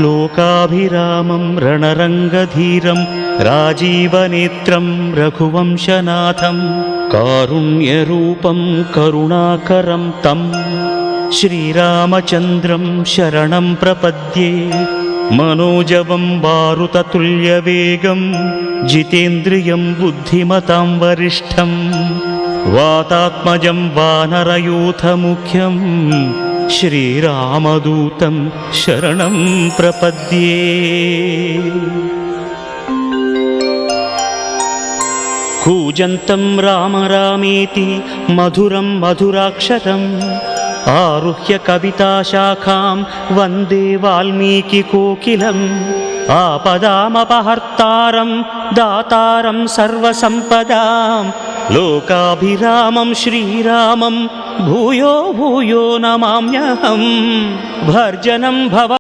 लोकाभिरामं रणरङ्गधीरं राजीवनेत्रं रघुवंशनाथं कारुण्यरूपं करुणाकरं तं श्रीरामचन्द्रं शरणं प्रपद्ये। मनोजवं मारुततुल्यवेगं जितेन्द्रियं बुद्धिमतां वरिष्ठं वातात्मजं वानरयूथमुख्यं श्रीरामदूतं शरणं प्रपद्ये। कूजन्तं राम रामेति मधुरं मधुराक्षरम् आरुह्य कविताशाखां वन्दे वाल्मीकिकोकिलम् आपदामपहर्तारं दातारं सर्वसम्पदां लोकाभिरामं श्रीरामं भूयो भूयो नमाम्यहम्। भर्जनं भव